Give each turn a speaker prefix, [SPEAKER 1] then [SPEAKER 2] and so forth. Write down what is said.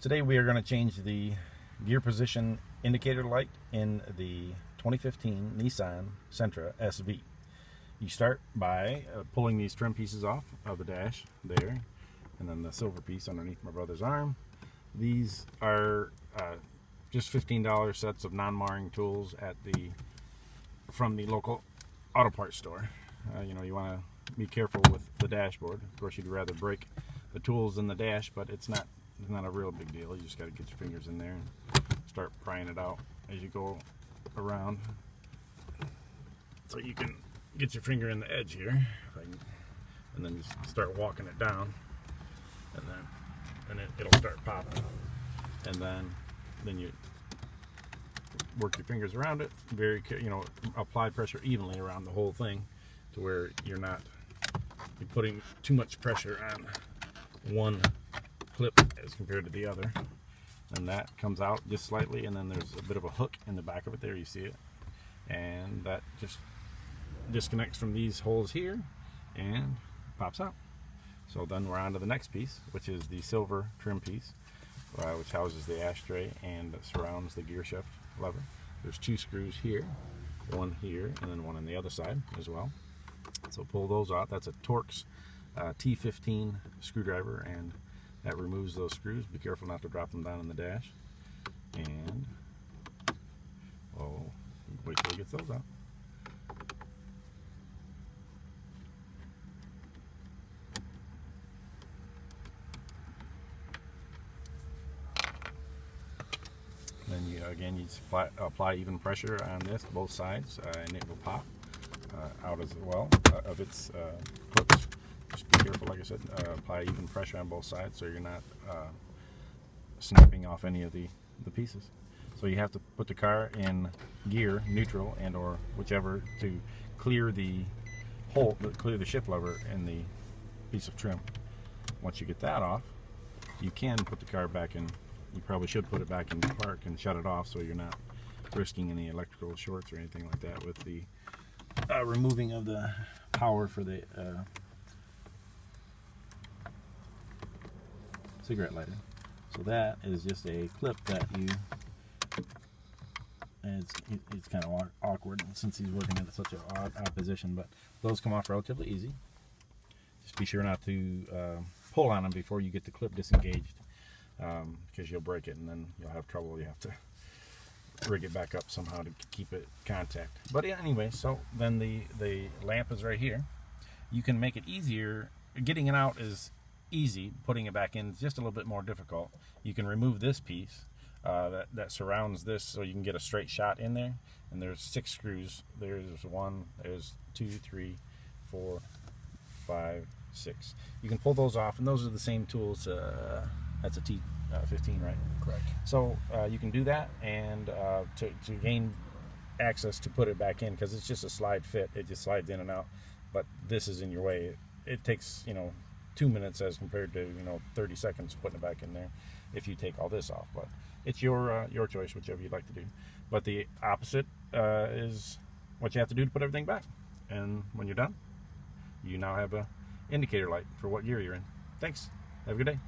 [SPEAKER 1] Today we are going to change the gear position indicator light in the 2015 Nissan Sentra SV. You start by pulling these trim pieces off of the dash there, and then the silver piece underneath my brother's arm. These are just $15 sets of non-marring tools from the local auto parts store. You want to be careful with the dashboard. Of course, you'd rather break the tools in the dash, but it's not a real big deal. You just got to get your fingers in there and start prying it out as you go around, so you can get your finger in the edge here, and then just start walking it down, and it'll start popping. And then you work your fingers around it. Apply pressure evenly around the whole thing, to where you're putting too much pressure on one clip as compared to the other. And that comes out just slightly, and then there's a bit of a hook in the back of it there, you see it, and that just disconnects from these holes here and pops out. So then we're on to the next piece, which is the silver trim piece, which houses the ashtray and surrounds the gear shift lever. There's two screws here, one here, and then one on the other side as well. So pull those out. That's a Torx T15 screwdriver, and that removes those screws. Be careful not to drop them down in the dash. And wait till he gets those out. Then you apply even pressure on this, both sides, and it will pop out as well of its clips. Just be careful, like I said, apply even pressure on both sides so you're not snapping off any of the pieces. So you have to put the car in gear, neutral, and or whichever, to clear the hole, clear the shift lever in the piece of trim. Once you get that off, you can put the car back in. You probably should put it back in park and shut it off, so you're not risking any electrical shorts or anything like that with the removing of the power for the cigarette lighter. So that is just a clip that it's kind of awkward since he's working at such an odd position, but those come off relatively easy. Just be sure not to pull on them before you get the clip disengaged, because you'll break it and then you'll have trouble. You have to rig it back up somehow to keep it contact. But yeah, anyway, so then the lamp is right here. You can make it easier. Getting it out is easy. Putting it back in is just a little bit more difficult. You can remove this piece that surrounds this, so you can get a straight shot in there. And there's 6 screws. There's 1, there's 2, 3, 4, 5, 6. You can pull those off, and those are the same tools. That's a T15, right?
[SPEAKER 2] Correct.
[SPEAKER 1] So you can do that, and to gain access to put it back in, because it's just a slide fit. It just slides in and out. But this is in your way. It takes 2 minutes as compared to 30 seconds putting it back in there if you take all this off. But it's your choice, whichever you'd like to do. But the opposite is what you have to do to put everything back. And when you're done, you now have a indicator light for what gear you're in. Thanks. Have a good day.